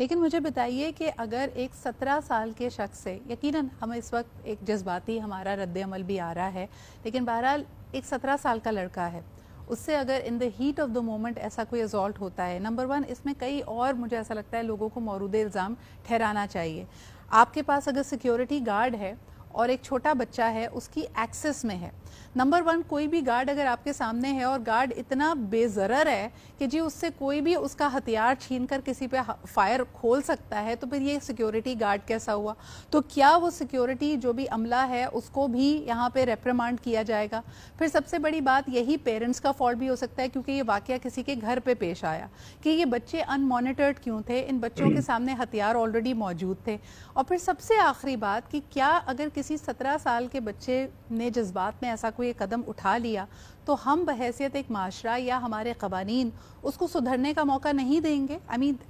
لیکن مجھے بتائیے کہ اگر ایک 17 سال کے شخص سے، یقیناً ہم اس وقت ایک جذباتی ہمارا رد عمل بھی آ رہا ہے، لیکن بہرحال ایک 17 سال کا لڑکا ہے، اس سے اگر in the heat of the moment ایسا کوئی اسالٹ ہوتا ہے، نمبر ون اس میں کئی اور مجھے ایسا لگتا ہے لوگوں کو مورود الزام ٹھہرانا چاہیے۔ آپ کے پاس اگر سیکیورٹی گارڈ ہے اور ایک چھوٹا بچہ ہے، اس کی ایکسس میں ہے، نمبر ون کوئی بھی گارڈ اگر آپ کے سامنے ہے اور گارڈ اتنا بے ضرر ہے کہ جی اس سے کوئی بھی اس کا ہتھیار چھین کر کسی پہ فائر کھول سکتا ہے، تو پھر یہ سیکیورٹی گارڈ کیسا ہوا؟ تو کیا وہ سیکیورٹی جو بھی عملہ ہے اس کو بھی یہاں پہ ریپریمانڈ کیا جائے گا؟ پھر سب سے بڑی بات یہی پیرنٹس کا فالٹ بھی ہو سکتا ہے، کیونکہ یہ واقعہ کسی کے گھر پہ پیش آیا کہ یہ بچے ان مانیٹرڈ کیوں تھے، ان بچوں کے سامنے ہتھیار آلریڈی موجود تھے۔ اور پھر سب سے آخری بات کہ کیا اگر کسی 17 سال کے بچے نے جذبات میں ایسا کوئی قدم اٹھا لیا تو ہم بحیثیت ایک معاشرہ یا ہمارے قوانین اس کو سدھرنے کا موقع نہیں دیں گے؟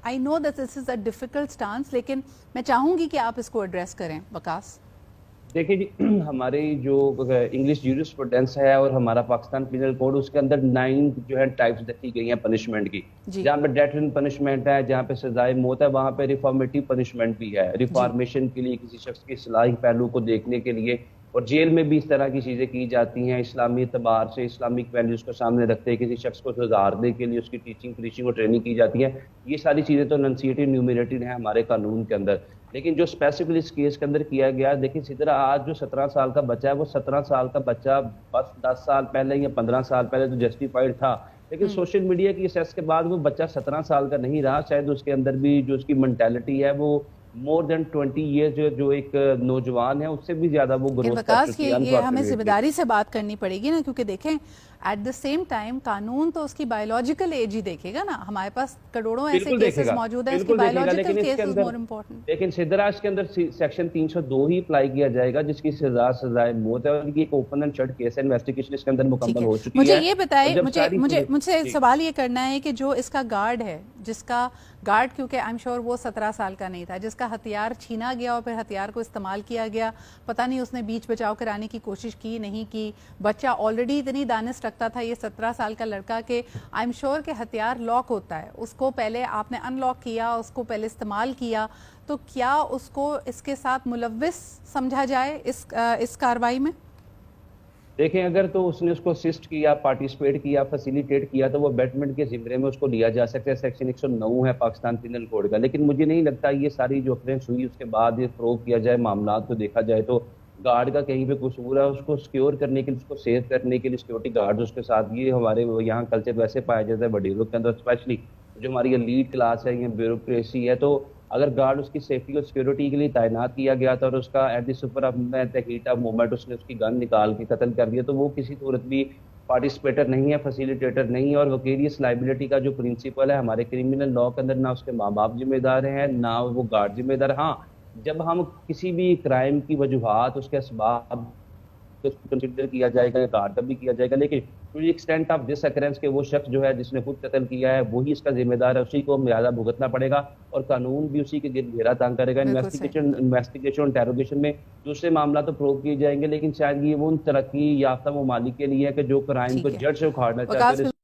I know that this is a difficult stance، لیکن میں چاہوں گی کہ آپ اس کو ایڈریس کریں۔ وقاص دیکھیں جی، ہماری جو انگلش جیورسپروڈنس ہے اور ہمارا پاکستان پینل کوڈ، اس کے اندر 9 جو ہے ٹائپس رکھی گئی ہیں پنشمنٹ کی، جہاں پہ ڈیتھ پنشمنٹ ہے، جہاں پہ سزائے موت ہے، وہاں پہ ریفارمیٹیو پنشمنٹ بھی ہے، ریفارمیشن کے لیے کسی شخص کی اصلاحی پہلو کو دیکھنے کے لیے، اور جیل میں بھی اس طرح کی چیزیں کی جاتی ہیں اسلامی اعتبار سے، اسلامک ویلیوز کو سامنے رکھتے کسی شخص کو سدھارنے کے لیے اس کی ٹیچنگ پریچنگ اور ٹریننگ کی جاتی ہے۔ یہ ساری چیزیں تو اننسیٹیڈ نیومیریٹڈ ہیں ہمارے قانون کے اندر، لیکن جو اسپیسیفکلی اس کیس کے اندر کیا گیا، دیکھیں اسی طرح آج جو 17 سال کا بچہ ہے، وہ 17 سال کا بچہ بس 10 سال پہلے یا 15 سال پہلے تو جسٹیفائڈ تھا، لیکن سوشل میڈیا کی اسیس کے بعد وہ بچہ 17 سال کا نہیں رہا، شاید اس کے اندر بھی جو اس کی مینٹیلٹی ہے وہ مور دین 20 ایئرز جو ایک نوجوان ہے اس سے بھی زیادہ وہ گروتھ کر چکی ہے۔ یہ ہمیں ذمہ داری سے بات کرنی پڑے گی نا، کیونکہ دیکھیں ایٹ دا سیم ٹائم قانون تو اس کی بایولوجیکل ایج ہی دیکھے گا نا، ہمارے پاس کروڑوں ایسے کیسز موجود ہیں، اس کی biological case is more important. لیکن سدرا اس کے اندر سیکشن 302 ہی اپلائی کیا جائے گا، جس کی سزائے موت ہے، اور ان کی ایک اوپن اینڈ شٹ کیس ہے، انویسٹیگیشن اس کے اندر مکمل ہو چکی ہے۔ مجھے یہ بتائیں، مجھ سے سوال یہ کرنا ہے کہ جو اس کا گارڈ ہے، جس کا گارڈ کیونکہ آئی ایم شیور وہ 17 سال کا نہیں تھا، جس کا ہتھیار چھینا گیا اور پھر ہتھیار کو استعمال کیا گیا، پتہ نہیں اس نے بیچ بچاؤ کرانے کی کوشش کی نہیں کی، بچہ آلریڈی اتنی دانست رکھتا تھا یہ 17 سال کا لڑکا کہ آئی ایم شیور کہ ہتھیار لاک ہوتا ہے، اس کو پہلے آپ نے ان لاک کیا، اس کو پہلے استعمال کیا، تو کیا اس کو اس کے ساتھ ملوث سمجھا جائے اس کاروائی میں؟ دیکھیں اگر تو اس نے اس کو اسسٹ کیا، پارٹیسپیٹ کیا، فیسیلیٹیٹ کیا، تو وہ بیٹمنٹ کے زمرے میں اس کو لیا جا سکتا ہے، سیکشن 109 ہے پاکستان پینل کوڈ کا، لیکن مجھے نہیں لگتا یہ ساری جو افرینس ہوئی اس کے بعد یہ فروغ کیا جائے، معاملات کو دیکھا جائے تو گارڈ کا کہیں پہ قصور ہے، اس کو سیکیور کرنے کے لیے، اس کو سیو کرنے کے لیے سیکیورٹی گارڈز اس کے ساتھ، یہ ہمارے یہاں کلچر ویسے پایا جاتا ہے وڈیروں کے اندر، اسپیشلی جو ہماری لیڈ کلاس ہے یا بیوروکریسی ہے، تو اگر گارڈ اس کی سیفٹی اور سیکیورٹی کے لیے تعینات کیا گیا تھا اور اس کا at the super of heat of moment اس نے اس کی گن نکال کے قتل کر دیا، تو وہ کسی صورت بھی پارٹیسپیٹر نہیں ہے، فیسیلیٹیٹر نہیں ہے، اور وکیلیس لائبلٹی کا جو پرنسپل ہے ہمارے کرمنل لا کے اندر، نہ اس کے ماں باپ ذمہ دار ہیں نہ وہ گارڈ ذمہ دار۔ ہاں، جب ہم کسی بھی کرائم کی وجوہات، اس کے اسباب کنسیڈر کیا جائے گا، گارڈ کا بھی کیا جائے گا، لیکن to the extent of this occurrence کہ وہ شخص جو ہے جس نے خود قتل کیا ہے وہی اس کا ذمہ دار ہے، اسی کو زیادہ بھگتنا پڑے گا، اور قانون بھی اسی کے گرد گھیرا تنگ کرے گا۔ انویسٹیگیشن انٹیروگیشن میں دوسرے معاملات تو پروو کیے جائیں گے، لیکن شاید یہ وہ ان ترقی یافتہ ممالک کے لیے ہے کہ جو کرائم کو جڑ سے اکھاڑنا چاہتے ہیں۔